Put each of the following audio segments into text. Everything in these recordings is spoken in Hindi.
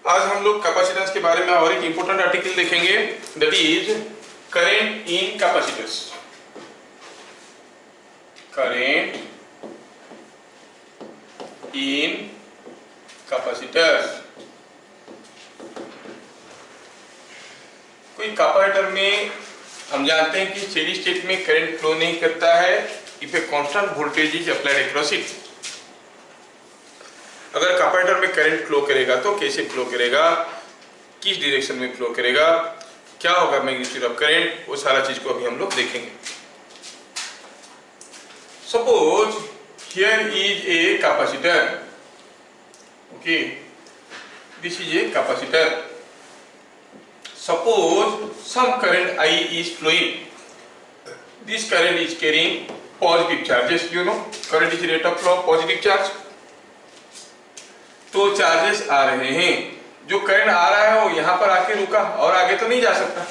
आज हम लोग कैपेसिटेंस के बारे में और एक इंपॉर्टेंट आर्टिकल देखेंगे, that is current in capacitors. Current in capacitors. कोई कैपेसिटर में हम जानते हैं कि स्टेडी स्टेट में करंट फ्लो नहीं करता है if a constant voltage is applied across it. अगर कैपेसिटर में करंट फ्लो करेगा तो कैसे फ्लो करेगा, किस डायरेक्शन में फ्लो करेगा, क्या होगा मैग्नीट्यूड ऑफ करंट, वो सारा चीज को अभी हम लोग देखेंगे। Suppose here is a capacitor, okay, this is a capacitor. Suppose some current I is flowing. This current is carrying positive charges. You know, current is rate of flow of positive charge. तो चार्जेस आ रहे हैं, जो करंट आ रहा है वो यहाँ पर आके रुका और आगे तो नहीं जा सकता,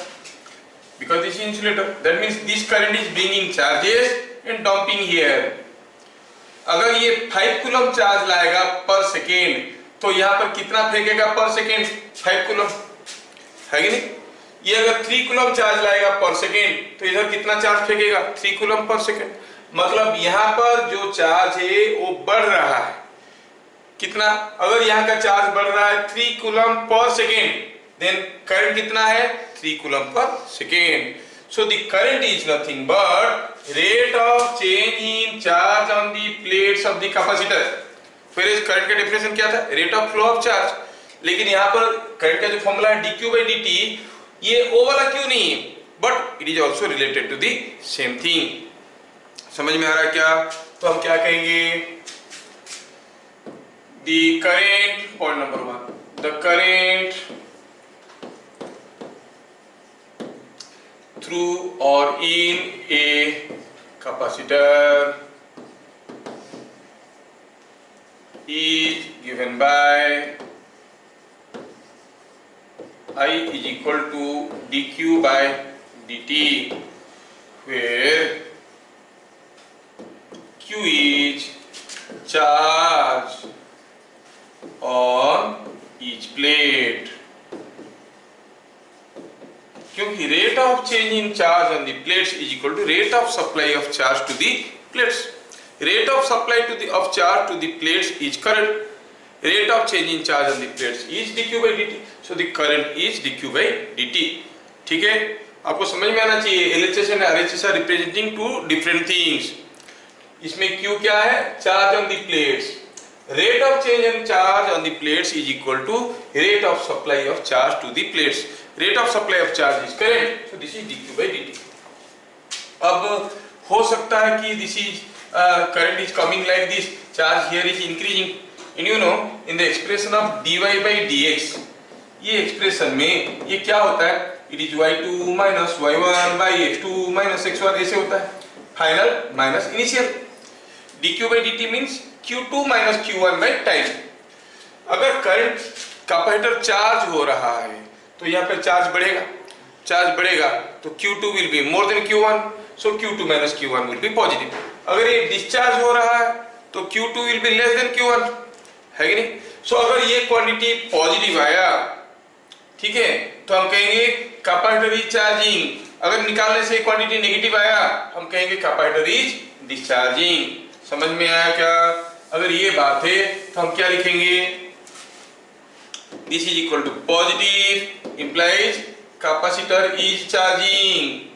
because this is insulator. That means this current is bringing charges and dumping here. अगर ये 5 कूलम चार्ज लाएगा पर सेकेंड तो यहाँ पर कितना फेंकेगा पर सेकेंड? 5 कूलम, है कि नहीं? ये अगर 3 कूलम चार्ज लाएगा पर सेकेंड तो इधर कितना चार्ज फेंकेगा? 3 coulomb per second. मतलब यहाँ पर जो चार्ज है वो बढ़ रहा है। कितना? अगर यहाँ का चार्ज बढ़ रहा है 3 coulomb per second, then current कितना है? 3 coulomb per second. So the current is nothing but rate of change in charge on the plates of the capacitor. फिर करंट का डेफिनेशन क्या था? Rate of flow of charge. लेकिन यहाँ पर करंट का जो फॉर्मूला है dq by dt, ये ओ वाला क्यों नहीं है, but it is also related to the same thing. समझ में आ रहा है क्या? तो हम क्या कहेंगे? The current, point number 1, the current through और in a capacitor is given by I is equal to dq by dt, where q is charge on each plate। क्योंकि rate of change in charge on the plates is equal to rate of supply of charge to the plates. Rate of supply to the of charge to the plates is current. Rate of change in charge on the plates is dq by dt. So the current is dq by dt. ठीक है, आपको समझ में आना चाहिए। LHS and RHS are representing two different things. इसमें Q क्या है? Charge on the plates. Rate of change in charge on the plates is equal to rate of supply of charge to the plates. Rate of supply of charge is current. So this is dq by dt. अब हो सकता है कि this is current is coming like this, charge here is increasing, and you know in the expression of dy by dx, ये एक्सप्रेशन में ये क्या होता है? it is y2 minus y1 by x2 minus x1, ऐसे होता है, final minus initial. dq by dt means q2 minus q1 by time. अगर करंट कैपेसिटर चार्ज हो रहा है तो यहाँ पर चार्ज बढ़ेगा, चार्ज बढ़ेगा तो q2 will be more than q1, so q2 minus q1 will be positive। अगर ये डिस्चार्ज हो रहा है तो q2 will be less than q1, है कि नहीं? सो अगर ये क्वांटिटी पॉजिटिव आया, ठीक है, तो हम कहेंगे कैपेसिटर इज चार्जिंग। अगर निकालने से क्वांटिटी नेगेटिव आया हम कहेंगे कैपेसिटर इज डिस्चार्जिंग। समझ में आया क्या? अगर ये बात है तो हम क्या लिखेंगे? This is equal to positive implies capacitor is charging.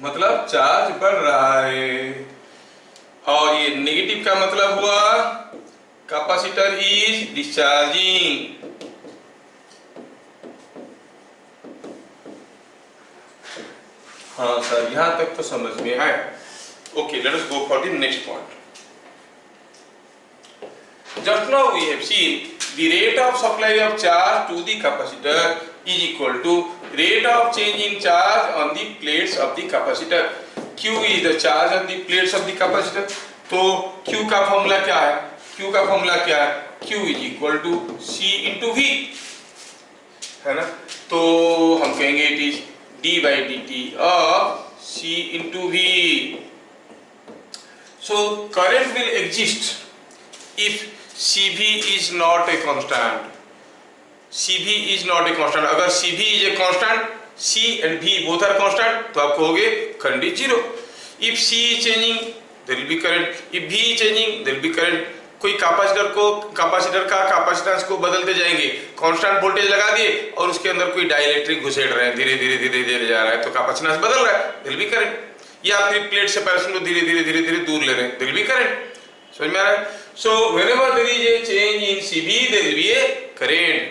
मतलब चार्ज बढ़ रहा है। और ये नेगेटिव का मतलब हुआ कैपेसिटर इज डिस्चार्जिंग। हाँ सर, यहां तक तो समझ में आया। Okay, let us go for the next point. Just now we have seen the rate of supply of charge to the capacitor is equal to rate of change in charge on the plates of the capacitor. Q is the charge on the plates of the capacitor. तो Q का फॉर्मूला क्या है? Q का फॉर्मूला क्या है? Q is equal to C into V, है ना? तो हम कहेंगे it is d by dt of C into V। So current will exist if CV is not a constant. CV is not a constant. अगर CV is a constant, C and V both are constant, तो आप कहोगे current is zero. If C is changing, there will be current. If V is changing, there will be current. कोई कैपेसिटर का कैपेसिटेंस को बदलते जाएंगे, कांस्टेंट वोल्टेज लगा दिए और उसके अंदर कोई डाइलेक्ट्रिक घुसेड़ रहे हैं, धीरे धीरे धीरे धीरे जा रहा है, तो कैपेसिटेंस बदल रहा है, there will be current. या फिर प्लेट से पैरेलल को धीरे धीरे धीरे धीरे दूर ले रहे हैं, there will be current. समझ में आ रहा है? So whenever there is a change in CV, there will be a current.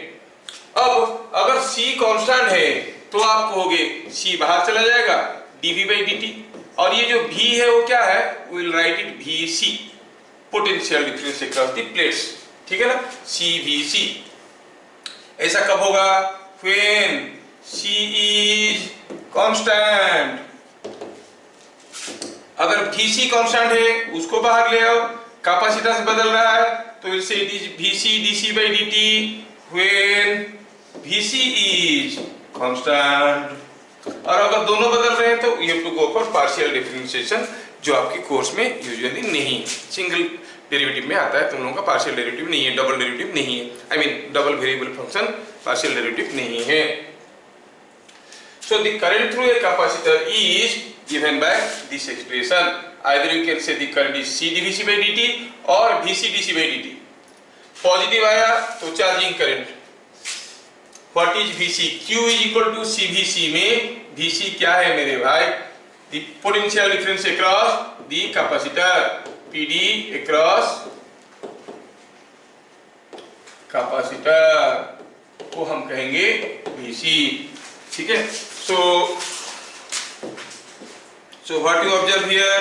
अब अगर C कांस्टेंट है तो आप कहोगे C बाहर चला जाएगा, dV by dt, और ये जो V है वो क्या है, we will write it VC, potential difference across the plates. ठीक है ना, CVC. ऐसा कब होगा, when C is constant. अगर VC कांस्टेंट है उसको बाहर ले आओ, कैपेसिटेंस बदल रहा है, तो इसे it is VC dC by dt when VC is constant. और अगर दोनों बदल रहे हैं तो you have to go for partial differentiation, जो आपके कोर्स में यूजुअली नहीं, सिंगल डेरिवेटिव में आता है. तुम लोगों का पार्शियल डेरिवेटिव नहीं है, डबल डेरिवेटिव नहीं है, I mean double variable function partial derivative नहीं है. So the current through a capacitor is given by this expression. Either you can say the current is C dVC by dt और VC dC by dt. Positive आया तो charging current. What is VC? Q is equal to CVC में VC क्या है मेरे भाई, the potential difference across the capacitor, PD across capacitor को हम कहेंगे VC. ठीक है. So what you observe here,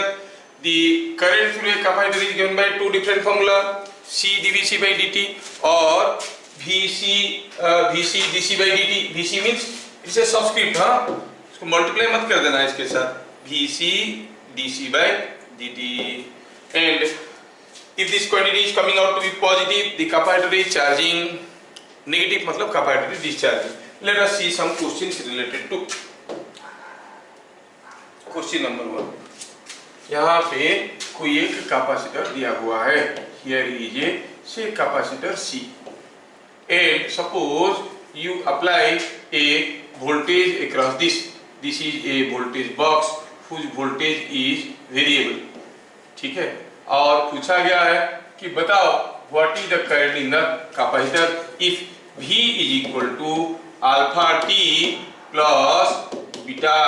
the current through a capacitor is given by two different formula, C dVC by dt और VC dC by dt. VC means it's a subscript, हाँ, इसको मल्टीप्लाई मत कर देना इसके साथ, VC dC by dt. And if this quantity is coming out to be positive, the capacitor is charging. Negative मतलब capacitor is discharging. Let us see some questions related to. Question number 1. यहाँ पे कोई एक कैपेसिटर दिया हुआ है. Here is a say capacitor C. And suppose you apply a voltage across this. This is a voltage box whose voltage is variable. ठीक है. और पूछा गया है कि बताओ what is the current in the capacitor if V is equal to alpha t plus beta.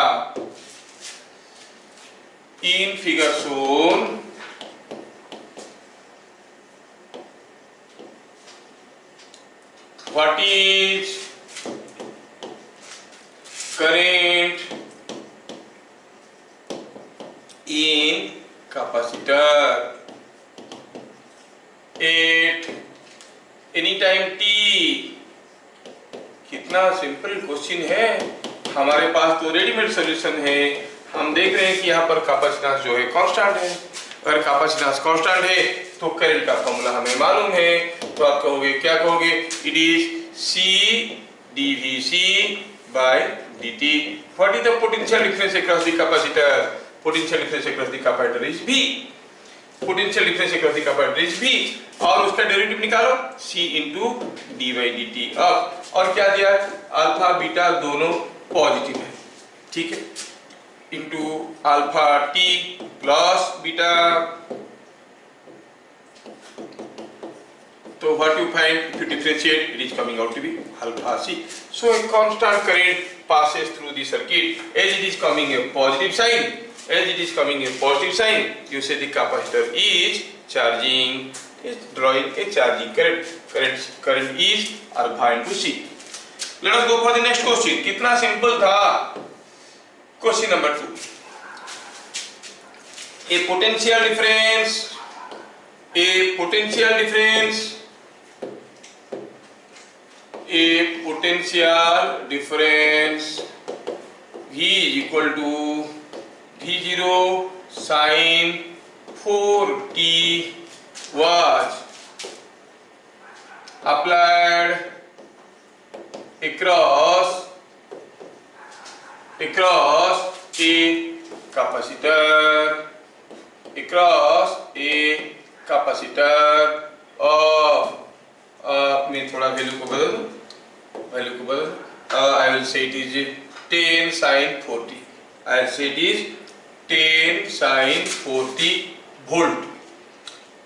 In figure shown what is current in capacitor at any time t. कितना सिंपल क्वेश्चन है, हमारे पास तो रेडीमेड सॉल्यूशन है. हम देख रहे हैं कि यहाँ पर कैपेसिटेंस जो है कांस्टेंट है. अगर कैपेसिटेंस कांस्टेंट है तो करंट का फॉर्मूला हमें मालूम है, तो आप कहोगे क्या कहोगे, it is C dVC by dt. What is the potential difference across the capacitor? Potential difference across the capacitor is V. Potential difference across the capacitor is V. और उसका डेरिवेटिव निकालो, C into d by dt. अब और क्या दिया, अल्फा बीटा दोनों पॉजिटिव है. ठीक है. into alpha t plus beta. तो what you find if you differentiate, it is coming out to be alpha C. So a constant current passes through the circuit. As it is coming a positive sign, you say the capacitor is charging, is drawing a charging current. Current is alpha into C. Let us go for the next question. कितना सिंपल था. Question number 2. A potential difference V is equal to V0 sin 4t was applied across a capacitor across a capacitor of मैं थोड़ा वैल्यू को बदल I will say it is 10 sin 40. I will say it is 10 sin 40 volt.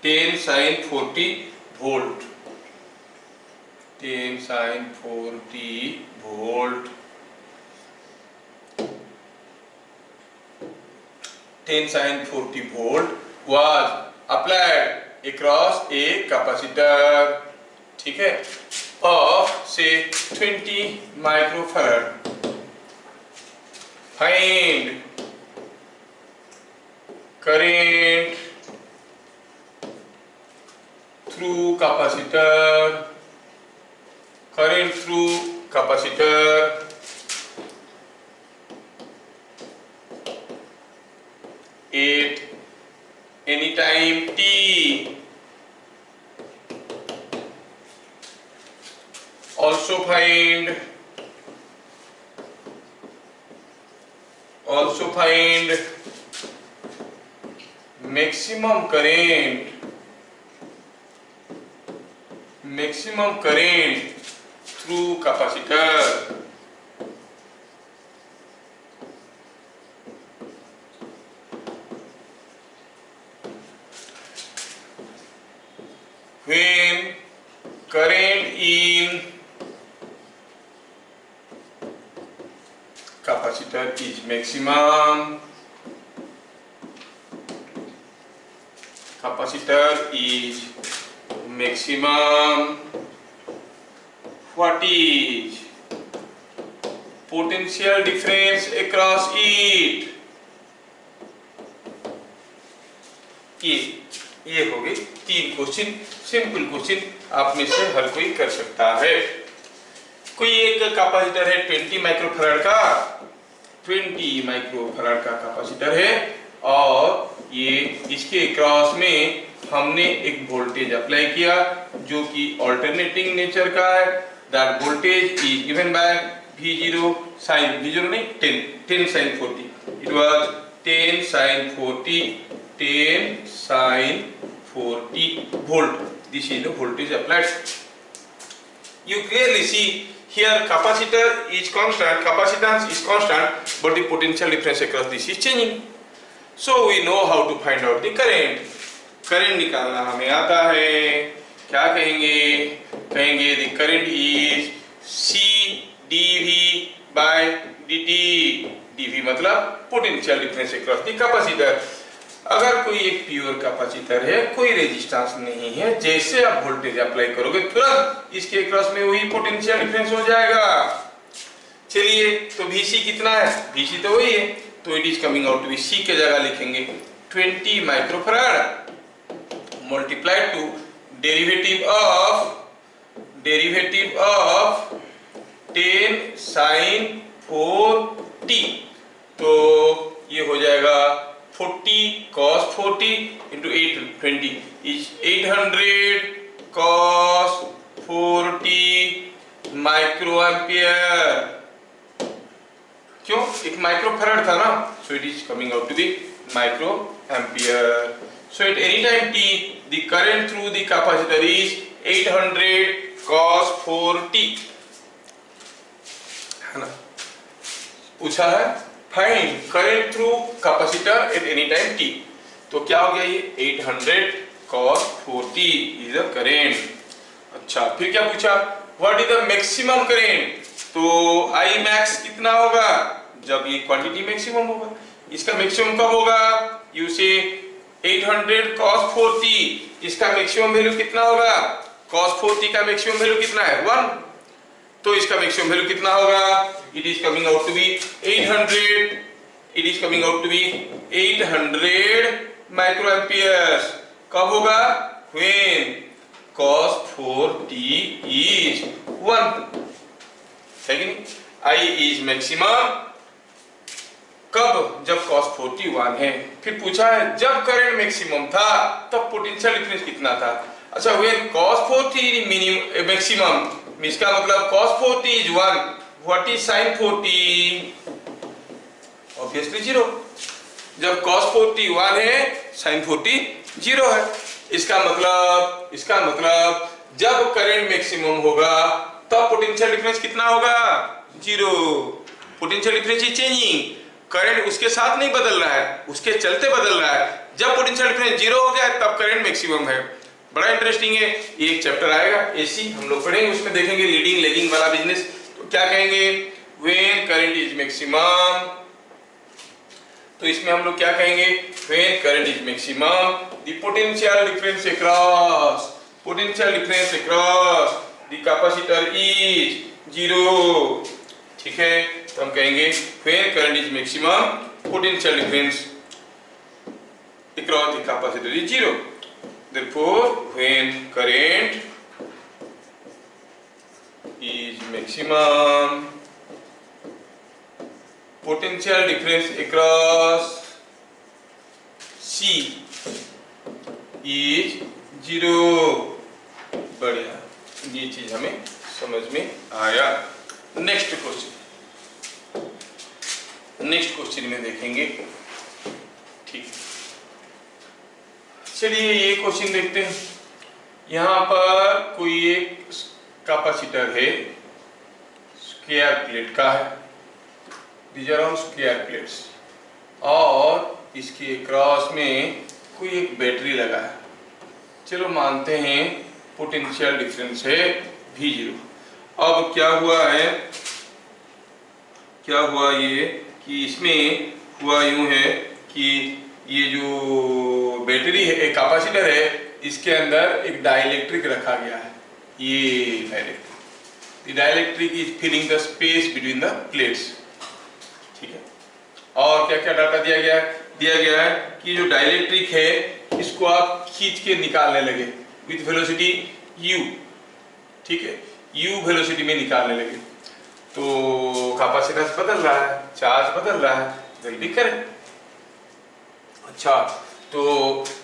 10 sin 40 volt. 10 sin 40 volt. 10 sin 40 volt was applied across a capacitor, ठीक है, of say 20 microfarad. Find current through capacitor. Current through capacitor at any time t. Also find maximum current through capacitor. When current in capacitor is maximum, what is potential difference across it? ये हो गई 3 क्वेश्चन, सिंपल क्वेश्चन, आप में से हर कोई कर सकता है। कोई एक कैपेसिटर है 20 माइक्रोफैराड का, 20 माइक्रोफैराड का कैपेसिटर है और ये इसके क्रॉस में हमने एक वोल्टेज अप्लाई किया जो कि अल्टरनेटिंग नेचर का है। That voltage is given bye V0 sin V0 नहीं 10 sin 40. It was 10 sin 40 volt. This is the voltage applied. You clearly see here capacitor is constant, capacitance is constant, but the potential difference across this is changing. So we know how to find out the current. Current निकालना हमें आता है, क्या कहेंगे the current is C dV by dt. dV मतलब potential difference across the capacitor. अगर कोई एक प्योर कैपेसिटर है, कोई रेजिस्टेंस नहीं है, जैसे आप वोल्टेज अप्लाई करोगे तुरंत इसके क्रॉस में वही पोटेंशियल डिफरेंस हो जाएगा। चलिए, तो Vc कितना है? Vc तो वही है, तो it is coming out to be C के जगह लिखेंगे 20 microfarad multiplied to derivative of 10 sin 4t, तो ये हो जाएगा 40 cos 40 into 820 is 800 cos 40 microampere. क्यों? एक माइक्रोफैराड था ना, so it is coming out to be microampere. So at any time t, the current through the capacitor is 800 cos 4t, है ना? पूछा है find current through capacitor eight any time t, तो क्या हो गया ये 800 cos 40 इज द करंट। अच्छा, फिर क्या पूछा? What is the maximum current? तो I max कितना होगा जब ये क्वांटिटी मैक्सिमम होगा। इसका मैक्सिमम कब होगा? यू से 800 cos 40, इसका मैक्सिमम वैल्यू कितना होगा? cos 40 का मैक्सिमम वैल्यू कितना है? 1, तो इसका मैक्सिमम वैल्यू कितना होगा? It is coming out to be 800, it is coming out to be 800 microamperes. कब होगा? व्हेन cos 4t is 1, है कि नहीं? I is maximum कब? जब cos 40 1 है। फिर पूछा है जब करंट मैक्सिमम था तब पोटेंशियल डिफरेंस कितना था। अच्छा, व्हेन cos 40 मिनिमम मैक्सिमम, इसका मतलब cos 40 is 1, what is sin 40? Obviously 0. जब cos 40 1 है, sin 40 0 है। इसका मतलब जब करंट मैक्सिमम होगा तब पोटेंशियल डिफरेंस कितना होगा? 0। Potential difference is changing, current उसके साथ नहीं बदल रहा है, उसके चलते बदल रहा है। जब पोटेंशियल डिफरेंस 0 हो गया तब करंट मैक्सिमम है। बड़ा इंटरेस्टिंग है। एक चैप्टर आएगा एसी, हम लोग पढ़ेंगे, उसमें देखेंगे लीडिंग लेगिंग वाला बिजनेस। तो क्या कहेंगे? व्हेन करंट इज मैक्सिमम, तो इसमें हम लोग क्या कहेंगे? When current is maximum the potential difference across the capacitor is 0। ठीक है, तो हम कहेंगे when current is maximum potential difference across the capacitor is 0। Therefore, when current is maximum, potential difference across C is 0। बढ़िया, ये चीज हमें समझ में आया। नेक्स्ट क्वेश्चन में देखेंगे। ठीक, चलिए ये क्वेश्चन देखते हैं। यहाँ पर कोई एक कैपेसिटर है, स्क्वायर प्लेट का है, these are all square plates, और इसके क्रॉस में कोई एक बैटरी लगा है। चलो मानते हैं पोटेंशियल डिफरेंस है V0। अब क्या हुआ ये कि इसमें हुआ यूं है कि ये जो बैटरी है, एक कैपेसिटर है, इसके अंदर एक डाइलेक्ट्रिक रखा गया है। ये dielectric is filling the space between the plates. ठीक है, और क्या क्या डाटा दिया गया है कि जो डाइलेक्ट्रिक है इसको आप खींच के निकालने लगे विथ वेलोसिटी u। ठीक है, u वेलोसिटी में निकालने लगे, तो कैपेसिटेंस बदल रहा है, चार्ज बदल रहा है, जल्दी करें। अच्छा, तो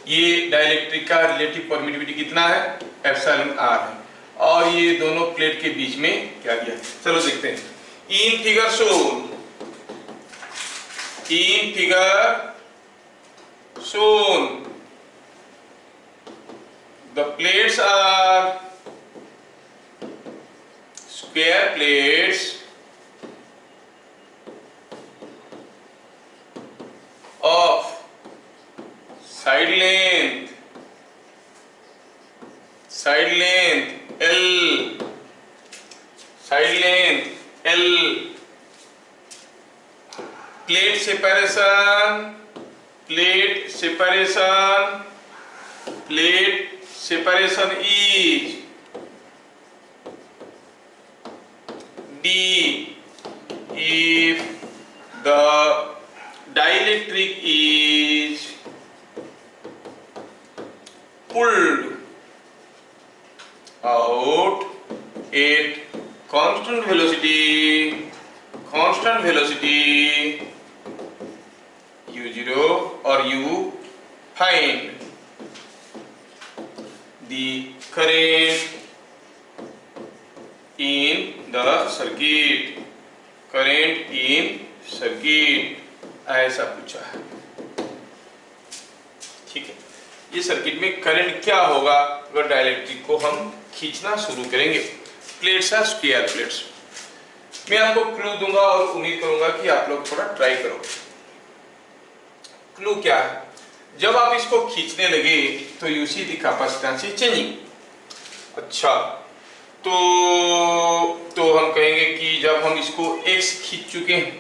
ये डाइलेक्ट्रिक का रिलेटिव परमिटिविटी कितना है? एप्सिलॉन r है, और ये दोनों प्लेट के बीच में क्या दिया? चलो देखते हैं। In figure shown the plates are square plates of side length L, plate separation is D if the dielectric is pulled out at constant velocity u0, or you find the current in the circuit, ऐसा पूछा है। ठीक है, ये सर्किट में करंट क्या होगा अगर डाइलेक्ट्रिक को हम खींचना शुरू करेंगे? Plates are square plates. मैं आपको क्लू दूंगा और उम्मीद करूंगा कि आप लोग थोड़ा ट्राई करोगे। क्लू क्या है? जब आप इसको खींचने लगे तो you see the capacitance is changing. अच्छा, तो हम कहेंगे कि जब हम इसको x खींच चुके हैं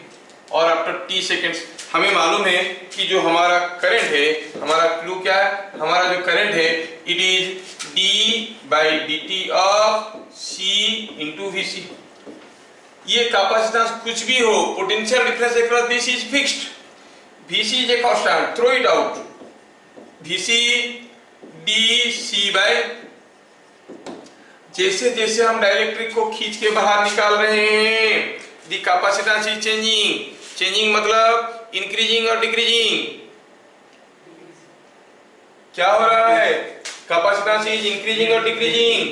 और आफ्टर t सेकेंड्स हमें मालूम है कि जो हमारा करंट है, हमारा क्लू क्या है? हमारा जो करंट है it is d/dt of c into vc। ये कैपेसिटेंस कुछ भी हो, potential difference across this is fixed. vc is a constant, throw it out. vc dc by, जैसे जैसे हम डाइलेक्ट्रिक को खींच के बाहर निकाल रहे हैं द कैपेसिटेंस इज चेंजिंग मतलब इंक्रीजिंग और डिक्रीजिंग। क्या हो रहा है? कैपेसिटेंस इज इंक्रीजिंग और डिक्रीजिंग,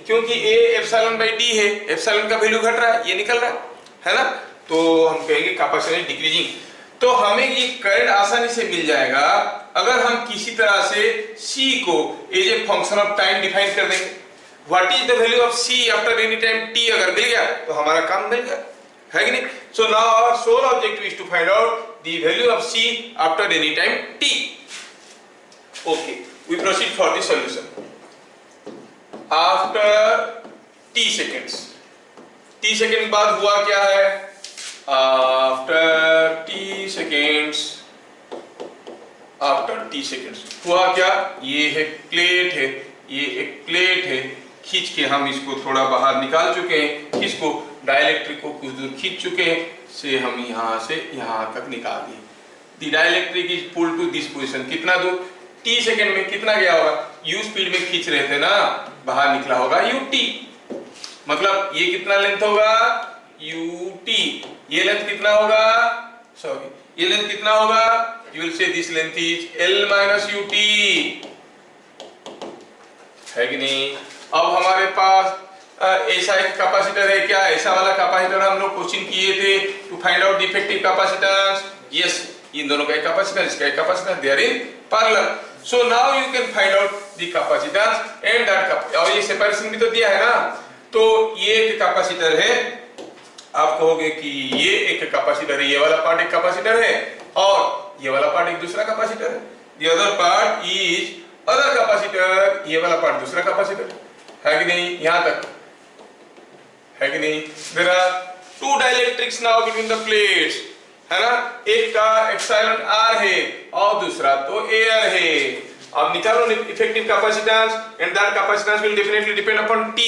क्योंकि A एप्सिलॉन बाय D है, एप्सिलॉन का वैल्यू घट रहा है, ये निकल रहा है ना, तो हम कहेंगे कैपेसिटेंस डिक्रीजिंग। तो हमें ये करंट आसानी से मिल जाएगा अगर हम किसी तरह से C को as a function of time define कर देंगे। What is the value of C after any time t अगर मिल गया तो हमारा काम मिल गया, है कि नहीं? So now our sole objective is to find out the value of C after any time t। Okay, we proceed for the solution. After t seconds, t second बाद हुआ क्या है? After t seconds, after t seconds हुआ क्या? ये है प्लेट है, ये एक प्लेट है, खींच के हम इसको थोड़ा बाहर निकाल चुके हैं, इसको डाइलेक्ट्रिक को कुछ दूर खींच चुके हैं, से हम यहाँ से यहाँ तक निकाल दिए। The dielectric is pull to this position, कितना दूर? t सेकेंड में कितना गया होगा? u स्पीड में खींच रहे थे ना, बाहर निकला होगा ut, मतलब ये कितना लेंथ होगा? ut। ये लेंथ कितना होगा? सॉरी, ये लेंथ कितना होगा? You will say this length is l minus ut, है कि नहीं? अब हमारे पास ऐसा एक कैपेसिटर है, क्या ऐसा वाला कैपेसिटर हम लोग क्वेश्चन किए थे to find out the effective capacitance? Yes, इन दोनों का कैपेसिटेंस, इसका capacitance, they are in parallel. So now you can find out the capacitance and that, और ये सेपरेशन भी तो दिया है ना, तो ये एक कैपेसिटर है, आप कहोगे कि ये एक कैपेसिटर है, ये वाला पार्ट एक कैपेसिटर है और ये वाला पार्ट एक दूसरा कैपेसिटर है। The other part is other capacitor, ये वाला पार्ट दूसरा कैपेसिटर, है कि नहीं? यहां तक, है कि नहीं? There are two dielectrics now between the plates, है ना? एक का एप्सिलॉन r है और दूसरा तो एयर है। अब निकालो effective capacitance and that capacitance will definitely depend upon t।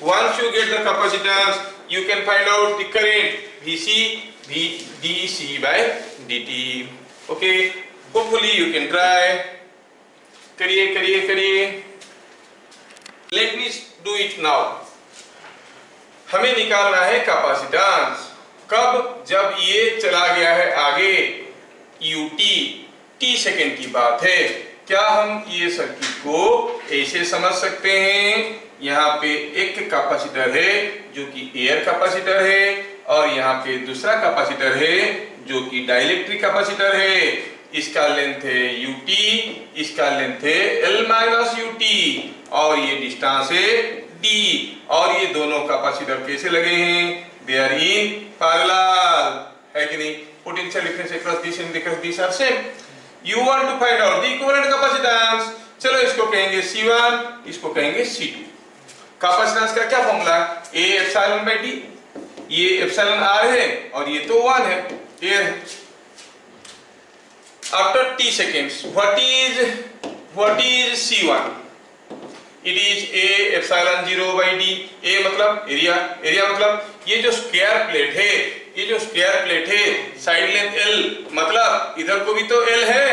Once you get the capacitance you can find out the current VC dC by dt। okay, hopefully you can try, करिए। let me do it now। हमें निकालना है कैपेसिटेंस कब? जब ये चला गया है आगे ut, t सेकेंड की बात है। क्या हम ये सर्किट को ऐसे समझ सकते हैं? यहाँ पे एक कैपेसिटर है जो कि एयर कैपेसिटर है और यहाँ पे दूसरा कैपेसिटर है जो कि डाइलेक्ट्रिक कैपेसिटर है। इसका लेंथ है ut, इसका लेंथ है l माइनस ut और ये डिस्टेंस है d, और ये दोनों कैपेसिटर कैसे लगे हैं? दे आर इन पैरेलल, है कि नहीं? Potential difference across this and across this are same. You want to find out the equivalent capacitance, चलो इसको कहेंगे C1, इसको कहेंगे C2। कैपेसिटेंस का क्या फॉर्मूला है? A एप्सिलॉन बाय d, ये एप्सिलॉन r है और ये तो 1 है, एयर है। After t seconds what is C1? It is A epsilon 0 by d। A मतलब एरिया, एरिया मतलब ये जो स्क्वायर प्लेट है, ये जो स्क्वायर प्लेट है, साइड लेंथ l, मतलब इधर को भी तो l है,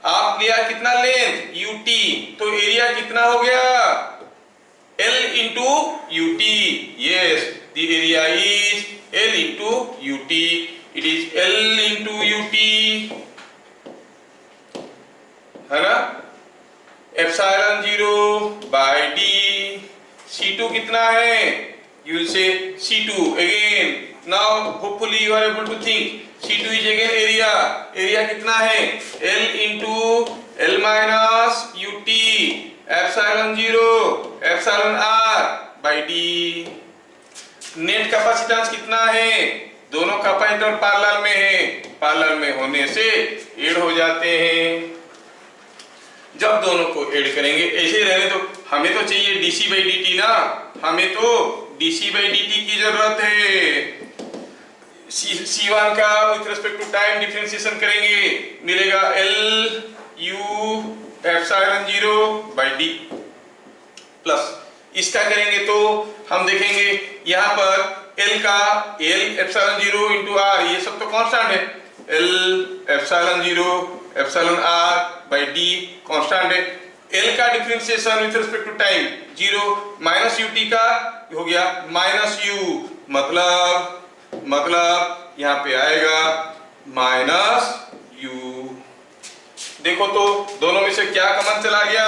आप लिया कितना लेंथ? ut, तो एरिया कितना हो गया? L into ut। yes, the area is L into ut, it is L into ut, है ना? Epsilon 0 by d। C2 कितना है? you will say C2 again। now hopefully you are able to think C2 is again area, area कितना है? L into L minus ut epsilon 0 epsilon r by d। Net capacitance कितना है? दोनों कैपेसिटर पैरेलल में है, पैरेलल में होने से ऐड हो जाते हैं। जब दोनों को ऐड करेंगे, ऐसे रहने तो हमें तो चाहिए dc by dt ना, हमें तो dc by dt की जरूरत है। C1 का with respect to time differentiation करेंगे, मिलेगा L U epsilon 0 by d प्लस इसका करेंगे तो हम देखेंगे यहाँ पर L का L एप्सिलॉन 0 into R, ये सब तो कांस्टेंट है, L epsilon 0 epsilon R by d constant है। L का differentiation with respect to time 0 minus ut का हो गया माइनस u, मतलब यहाँ पे आएगा माइनस u। देखो तो दोनों में से क्या कॉमन चला गया?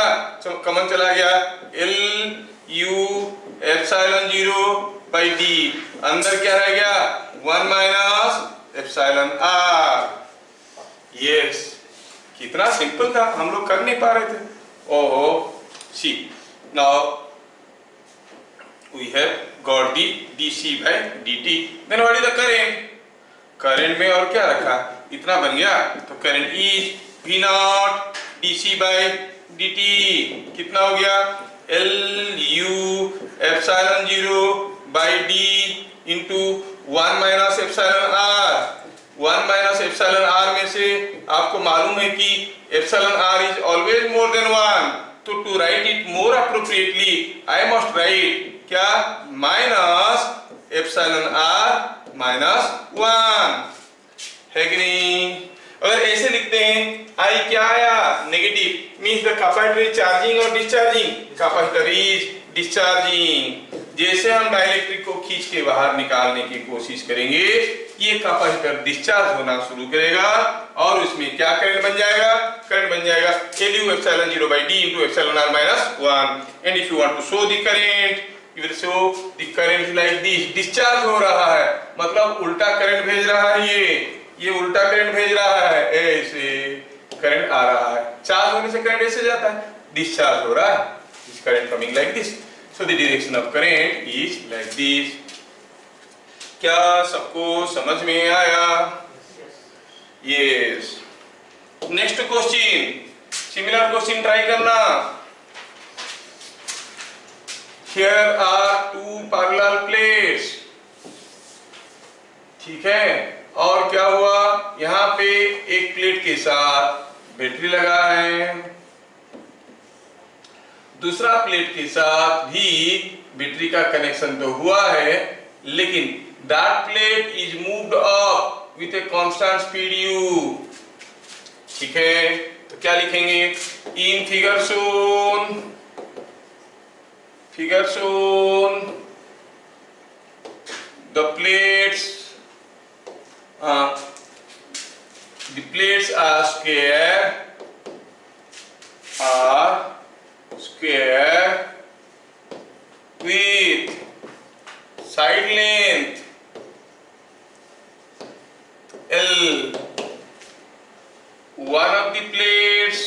कॉमन चला गया L U epsilon 0 by d, अंदर क्या रह गया? 1 माइनस एप्सिलॉन r, यस, कितना सिंपल था, हम लोग कर नहीं पा रहे थे। ओहो, सी now we have got the dc by dt, then what is the current? Current में और क्या रखा, इतना बन गया, तो current is v naught dc by dt, कितना हो गया, L U epsilon 0 by d into 1 minus epsilon r। 1 minus epsilon r में से आपको मालूम है कि एप्सिलॉन r is always more than 1, तो to write it more appropriately I must write क्या, माइनस एप्सिलॉन r माइनस 1 है कि नहीं। अगर ऐसे लिखते हैं आई क्या आया, negative, means the capacitor is charging और डिस्चार्जिंग, कैपेसिटर इज डिस्चार्जिंग। जैसे हम डाइलेक्ट्रिक को खींच के बाहर निकालने की कोशिश करेंगे, ये कैपेसिटर डिस्चार्ज होना शुरू करेगा और उसमें क्या करंट बन जाएगा, करंट बन जाएगा Lu epsilon 0 by d into epsilon r minus 1। And if you want to show the current, you will show the current like this, discharge हो रहा है, मतलब उल्टा करंट भेज रहा है, ये उल्टा करंट भेज रहा है, ऐसे करंट आ रहा है, चार्ज होने से करंट ऐसे जाता है, डिस्चार्ज हो रहा है, this current coming like this, so the direction of current is like this। क्या सबको समझ में आया? Yes. Next question, similar question try करना। Here are two parallel plates, ठीक है, और क्या हुआ, यहाँ पे एक प्लेट के साथ बैटरी लगा है, दूसरा प्लेट के साथ भी बैटरी का कनेक्शन तो हुआ है, लेकिन that plate is moved up with a constant speed u, ठीक है, तो क्या लिखेंगे, in figure shown the plates are square with side length L. One of the plates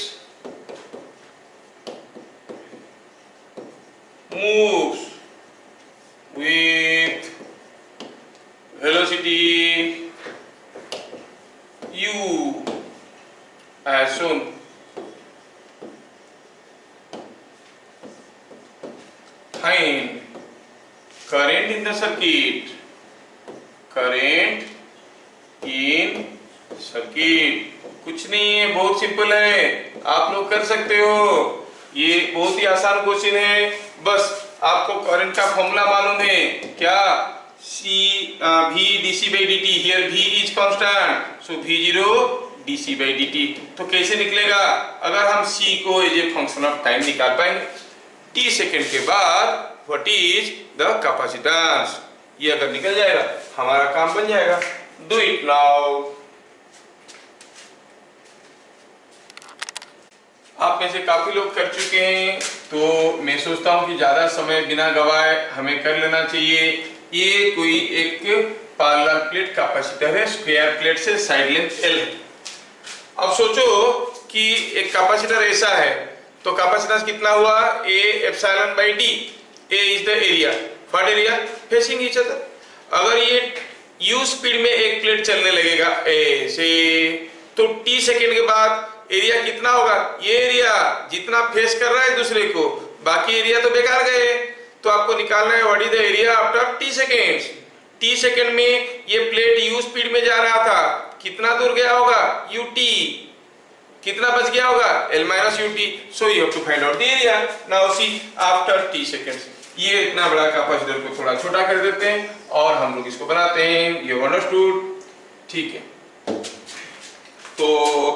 moves with velocity u as shown। Find current in the circuit, current in circuit। कुछ नहीं है, बहुत सिंपल है, आप लोग कर सकते हो, ये बहुत ही आसान क्वेश्चन है। बस आपको करंट का फॉर्मूला मालूम है क्या, V dc by dt, here V is constant, so V0 dc by dt। तो कैसे निकलेगा, अगर हम C को as a function of time निकाल पाएंगे, t सेकेंड के बाद व्हाट इज द कैपेसिटेंस, ये अगर निकल जाएगा हमारा काम बन जाएगा। Do it now. आप में से काफी लोग कर चुके हैं, तो मैं सोचता हूं कि ज्यादा समय बिना गवाए हमें कर लेना चाहिए। ये कोई एक पैरेलल प्लेट कैपेसिटर है, स्क्वायर प्लेट से साइड लेंथ L है। अब सोचो कि एक कैपेसिटर ऐसा है, तो कैपेसिटेंस कितना हुआ, A epsilon by D। A is the area, what area, facing each other. अगर ये u स्पीड में एक प्लेट चलने लगेगा ऐसे, तो t सेकेंड के बाद एरिया कितना होगा, ये एरिया जितना फेस कर रहा है दूसरे को, बाकी एरिया तो बेकार गए। तो आपको निकालना है what is the area after t seconds. t second में ये प्लेट u स्पीड में जा रहा था, कितना दूर गया होगा, ut, कितना बच गया होगा, L minus ut। So you have to find out the area. Now see after t seconds, ये इतना बड़ा कैपेसिटर को थोड़ा छोटा कर देते हैं और हम लोग इसको बनाते हैं, यू अंडरस्टूड, ठीक है। तो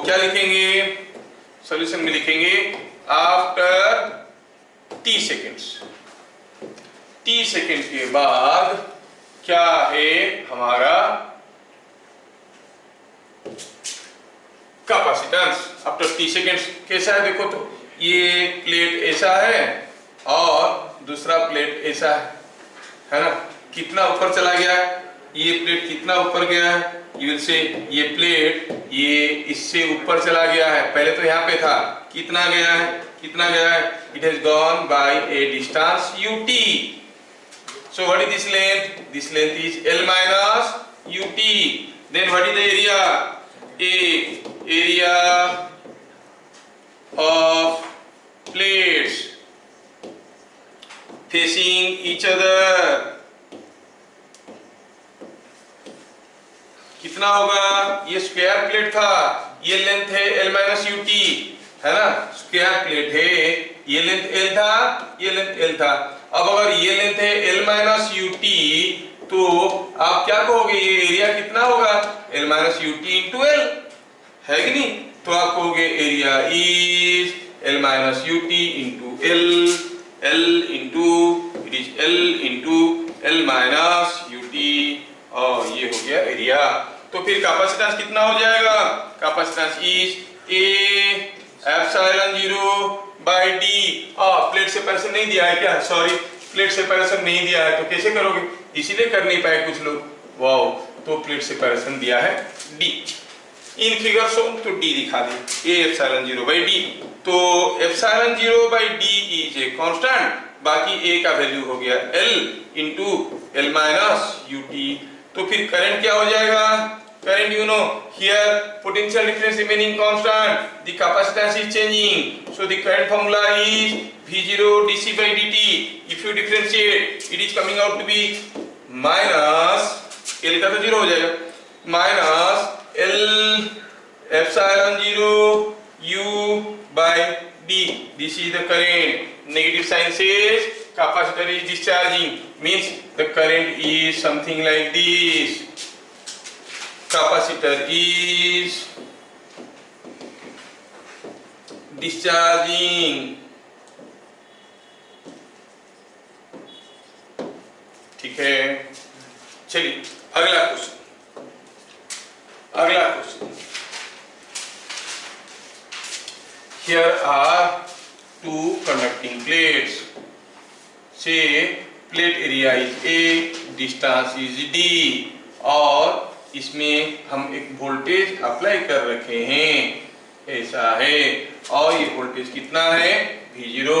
क्या लिखेंगे, सॉल्यूशन में लिखेंगे after t seconds, t second के बाद क्या है हमारा कैपेसिटेंस आफ्टर t सेकेंड्स। कैसा है देखो, तो ये प्लेट ऐसा है और दूसरा प्लेट ऐसा है ना, कितना ऊपर चला गया, ये प्लेट कितना ऊपर गया है, यू विल से ये प्लेट ये इससे ऊपर चला गया है, पहले तो यहाँ पे था, कितना गया है, कितना गया है, it has gone by A distance ut. So what is this length? This length is L minus ut. Then what is the area? Area of plates facing each other. कितना होगा, ये स्क्वायर प्लेट था, ये लेंथ है L minus ut, है ना, स्क्वायर प्लेट है, ये लेंथ L था, ये लेंथ L था. अब अगर ये लेंथ है L minus ut तो आप क्या कहोगे, ये एरिया कितना होगा, L minus ut into L, है कि नहीं, तो आप कहोगे area is L minus ut into L, L into it is L into L minus ut, और ये हो गया एरिया. तो फिर कैपेसिटेंस कितना हो जाएगा, capacitance is A epsilon 0 by d. Plate separation नहीं दिया है क्या, सॉरी प्लेट सेपरेशन नहीं दिया है, तो कैसे करोगे, इसीलिए कर नहीं पाए कुछ लोग, वाओ. तो प्लेट सेपरेशन दिया है d इन फिगर शो, तो d दिखा दे, A एप्सिलॉन 0 बाय d. तो epsilon 0 by d is a constant, बाकी A का वैल्यू हो गया L into L minus ut. तो फिर करंट क्या हो जाएगा, current you know here potential difference remaining constant, the capacitance is changing, so the current formula is v0 dc by dt. If you differentiate it is coming out to be minus L का तो 0 हो जाएगा, minus L epsilon 0 u by d. This is the current. Negative sign says capacitor is discharging, means the current is something like this. Capacitor is discharging. ठीक है, चलिए अगला क्वेश्चन. अगला question, here are two conducting plates. Say plate area is A, distance is D, और इसमें हम एक वोल्टेज अप्लाई कर रखे हैं, ऐसा है, और ये वोल्टेज कितना है, V0.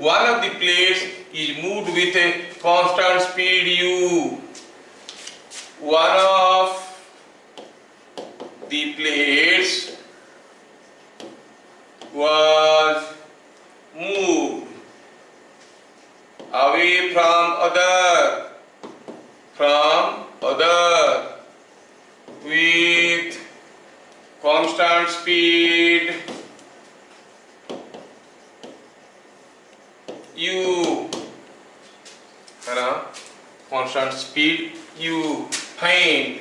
One of the plates is moved with a constant speed u. One of the plates was moved away from other with constant speed u, है ना, constant speed u. Find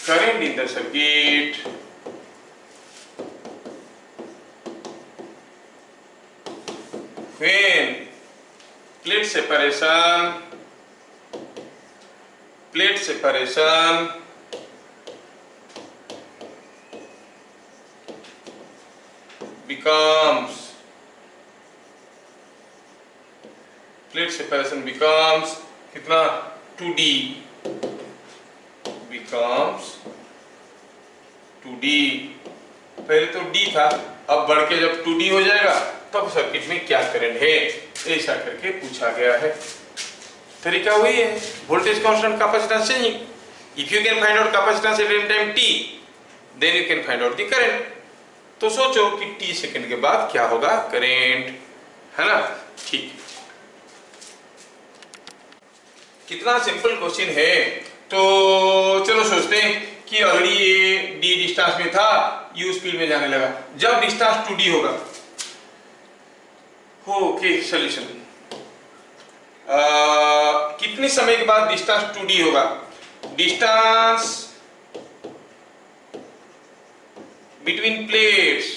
current in the circuit when plate separation becomes कितना 2D, becomes 2D. पहले तो D था, अब बढ़ के जब 2D हो जाएगा तब सर्किट में क्या करंट है, ऐसा करके पूछा गया है. तरीका वही है, voltage constant, capacitance changing. If you can find out capacitance at any time t, then you can find out the current. तो सोचो कि t सेकंड के बाद क्या होगा करंट, है ना. ठीक, कितना सिंपल क्वेश्चन है. तो चलो सोचते हैं कि ऑलरेडी ये d डिस्टेंस में था, u स्पीड में जाने लगा, जब डिस्टेंस 2d होगा. Okay, solution. कितने समय के बाद डिस्टेंस 2d होगा, distance between plates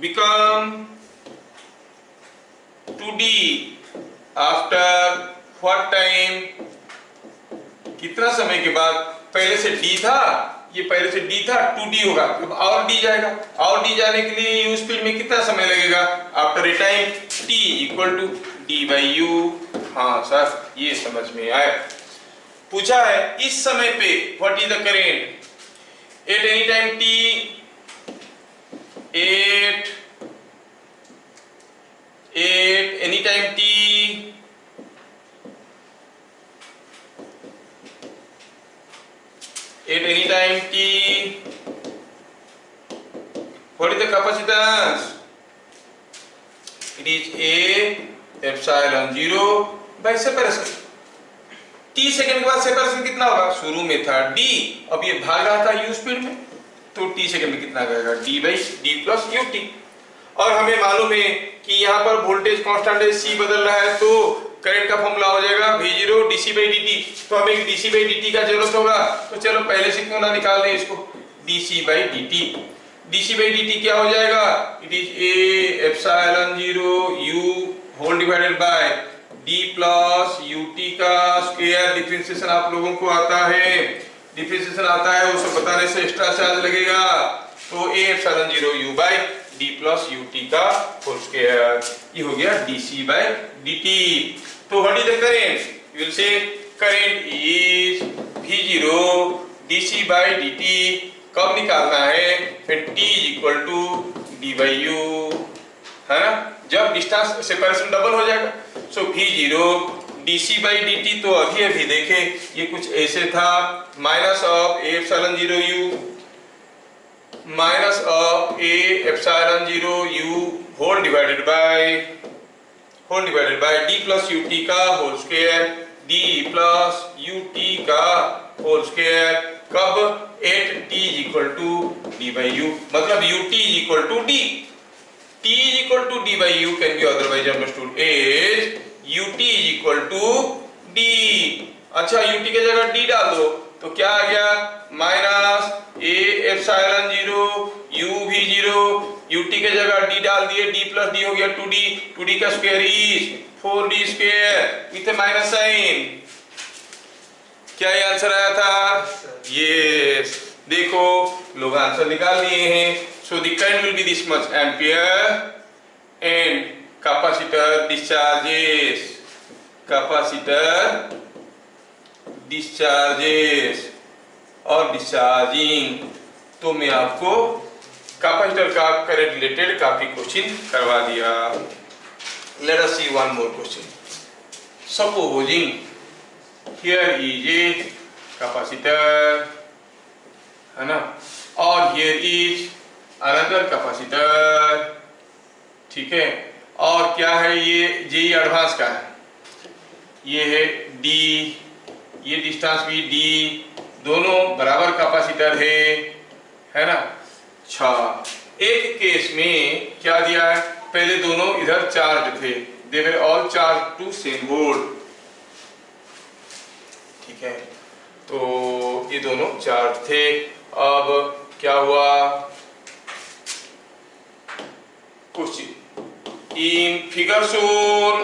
become 2d after what time. कितना समय के बाद, पहले से d था, ये पहले से d था, 2d होगा, अब और d जाएगा, और d जाने के लिए u स्पीड में कितना समय लगेगा, after a time t equal to d by u. हाँ सर ये समझ में आया। पूछा है इस समय पे what is the current at any time t at any time t at any time t what is the capacitance it is a epsilon 0 by separation t second के बाद सेपरेशन कितना होगा शुरू में था d अब ये भाग रहा था u स्पीड में तो t सेकंड में कितना जाएगा d by d plus ut और हमें मालूम है कि यहाँ पर वोल्टेज कांस्टेंट है c बदल रहा है तो करंट का फॉर्मूला हो जाएगा v0 dc by dt तो हमें dc by dt का जरूरत होगा तो चलो पहले से क्यों ना निकाल लें इसको dc by dt dc by dt क्या हो जाएगा it is a epsilon 0 u whole divided by d plus ut का स्क्वायर डिफरेंशिएशन आप लोगों को आता है डिफरेंशिएशन आता है उसको बताने से एक्स्ट्रा चार्ज लगेगा तो a epsilon 0 u by d plus ut का होल स्क्वायर ये हो गया dc by dt तो what is the current you will say current is v0 dc by dt कब निकालना है फिर t d by u है ना जब डिस्टेंस सेपरेशन डबल हो जाएगा सो v0 dc by dt तो अभी देखे ये कुछ ऐसे था minus of a epsilon 0 u minus of a epsilon 0 u whole divided by d plus ut का whole square d plus ut का होल स्क्वायर कब at t equal to d by u मतलब ut equal to d t equal to d by u can be otherwise understood as ut equal to d अच्छा ut की जगह d डाल दो तो क्या आ गया minus a epsilon 0 u v0 ut के जगह d डाल दिए d प्लस d हो गया 2d का square is 4d square with a minus sign क्या ये आंसर आया था यस देखो लोग आंसर निकाल लिए हैं सो the current will B this much ampere and capacitor discharges और डिस्चार्जिंग तो मैं आपको कैपेसिटर का करंट रिलेटेड काफी क्वेश्चन करवा दिया let us see one more question supposing here is a capacitor है ना और हियर इज अनदर कैपेसिटर ठीक है और क्या है ये जेई एडवांस का है ये है डी ये डिस्टेंस भी डी दोनों बराबर कैपेसिटर है ना अच्छा एक केस में क्या दिया है पहले दोनों इधर चार्ज थे they were all charge to same board ठीक है तो ये दोनों चार्ज थे अब क्या हुआ question in figure shown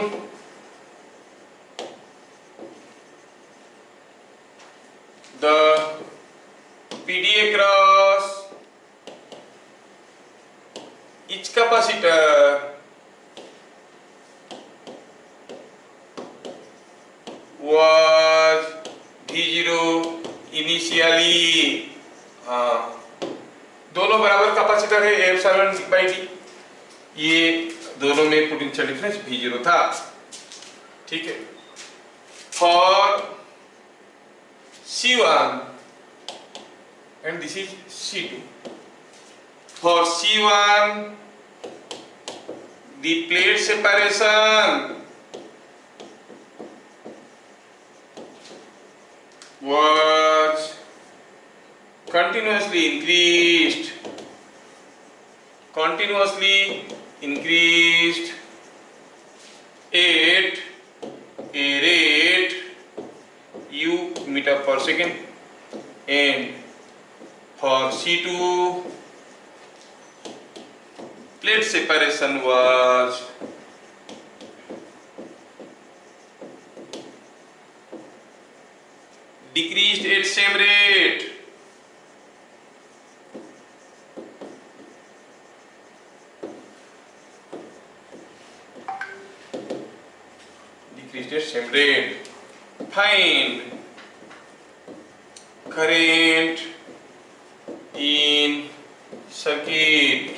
the PDA cross each capacitor was V0 initially दोनों बराबर कैपेसिटर है एप्सिलॉन बाय डी ये दोनों में पोटेंशियल डिफरेंस V0 था ठीक है for C1 and this is C2. For C1 the plate separation was continuously increased at a rate u meter per second and for C2 plate separation was decreased at same rate increased at same rate. Find current in circuit.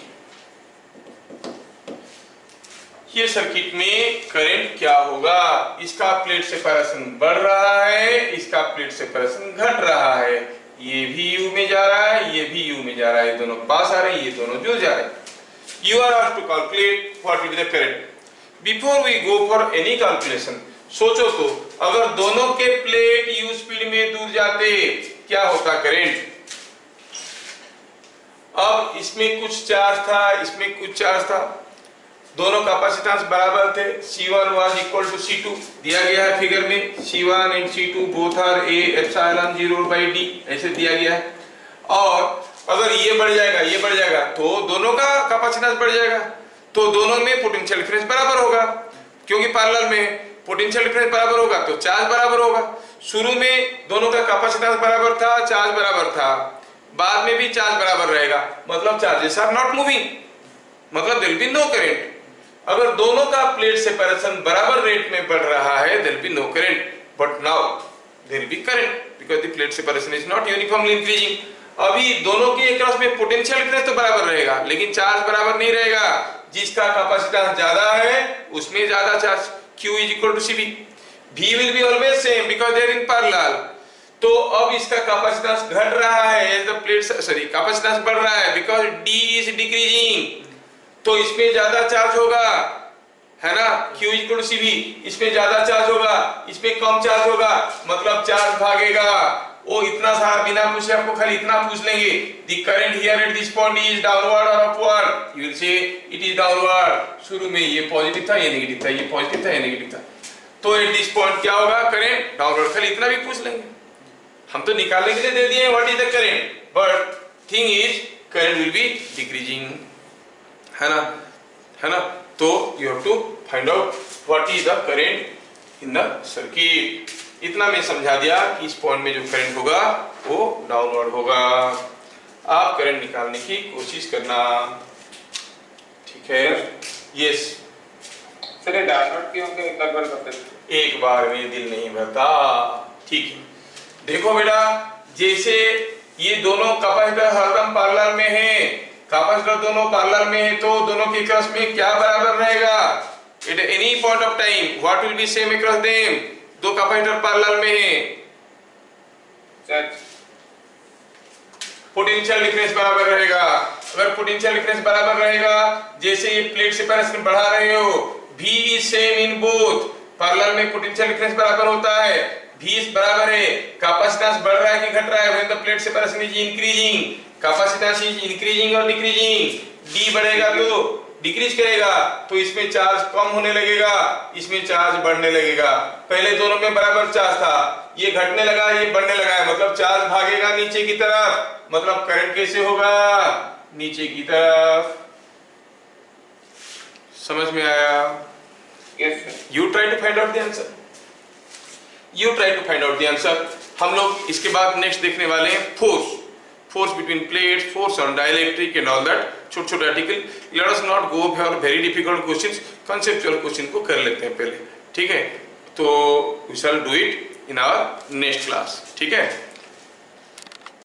ये सर्किट में करंट क्या होगा? इसका प्लेट सेपरेशन बढ़ रहा है, इसका प्लेट सेपरेशन घट रहा है, ये भी U में जा रहा है, ये भी U में जा रहा है, दोनों पास आ रहे हैं, ये दोनों जुड़ जा रहे हैं. You are asked to calculate what will be the current. Before we go for any calculation, सोचो तो अगर दोनों के प्लेट U स्पीड में दूर जाते क्या होता करंट? अब इसमें कुछ चार्ज था, इसमें कुछ चार्ज था, दोनों कैपेसिटेंस बराबर थे. C1 was equal to C2 दिया गया है फिगर में. C1 and C2 both are A epsilon 0 by D ऐसे दिया गया है. और अगर ये बढ़ जाएगा, ये बढ़ जाएगा तो दोनों का कैपेसिटेंस बढ़ जाएगा, तो दोनों में पोटेंशियल डिफरेंस बराबर होगा, क्योंकि पैरेलल में पोटेंशियल डिफरेंस बराबर होगा तो चार्ज बराबर होगा. शुरू में दोनों का कैपेसिटेंस बराबर था, चार्ज बराबर था, बाद में भी चार्ज बराबर रहेगा, मतलब चार्जेस आर नॉट मूविंग, मतलब there will be no current. अगर दोनों का प्लेट सेपरेशन बराबर रेट में बढ़ रहा है there will be no current, but now there will be current because the plate separation is not uniformly increasing. अभी दोनों के अक्रॉस में पोटेंशियल डिफरेंस तो बराबर रहेगा, लेकिन चार्ज बराबर नहीं रहेगा. जिसका कैपेसिटेंस ज्यादा है उसमें ज्यादा charge. Q is equal to CV. V will be always same because they are in parallel. तो अब इसका कैपेसिटेंस घट रहा है, as the plate कैपेसिटेंस बढ़ रहा है because D is decreasing. तो इसमें ज्यादा चार्ज होगा, है ना. Q is equal to CV. इसमें ज्यादा चार्ज होगा, इसमें कम चार्ज होगा, मतलब चार्ज भागेगा. वो इतना सारा बिना पूछे आपको खाली इतना पूछ लेंगे, the current here at this point is downward or upward. You will say it is downward. शुरू में ये पॉजिटिव था, ये नेगेटिव था, ये पॉजिटिव था, ये नेगेटिव था, तो at this point क्या होगा? Current downward. खाली इतना भी पूछ लेंगे, हम तो निकालने के लिए दे दिए what is the current, but thing is current will be decreasing, है ना, है ना. तो you have to find out what is the current in the circuit. इतना मैं समझा दिया कि इस पॉइंट में जो करंट होगा वो डाउनवर्ड होगा. आप करंट निकालने की कोशिश करना, ठीक है. यस सर, ये डाउनवर्ड क्यों के लगभग करते हैं? एक बार में दिल नहीं भरता, ठीक है. देखो बेटा, जैसे ये दोनों कैपेसिटर हरदम पैरेलल में है, कैपेसिटर दोनों पैरेलल में है, तो दोनों के क्रॉस में क्या बराबर रहेगा? At any point of time what will be same across them? दो कैपेसिटर पैरेलल में है, पोटेंशियल डिफरेंस बराबर रहेगा. अगर पोटेंशियल डिफरेंस बराबर रहेगा, जैसे ये प्लेट सेपरेशन बढ़ा रहे हो, V is same in both. Parallel में पोटेंशियल डिफरेंस बराबर होता है, V बराबर है, कैपेसिटेंस बढ़ रहा है कि घट रहा है? When the plate separation is increasing, capacitance is increasing और डिक्रीजिंग. D बढ़ेगा तो डिक्रीज करेगा, तो इसमें चार्ज कम होने लगेगा, इसमें चार्ज बढ़ने लगेगा. पहले दोनों में बराबर चार्ज था, ये घटने लगा, ये बढ़ने लगा है, मतलब चार्ज भागेगा नीचे की तरफ, मतलब करंट कैसे होगा? नीचे की तरफ. समझ में आया? Yes sir. You try to find out the answer. You try to find out the answer. हम लोग इसके बाद नेक्स्ट देखने वाले हैं force between plates, force on dielectric and all that, छोटे छोटे article. Let us not go for very difficult questions, conceptual question को कर लेते हैं पहले, ठीक है. तो we shall do it in our next class, ठीक है.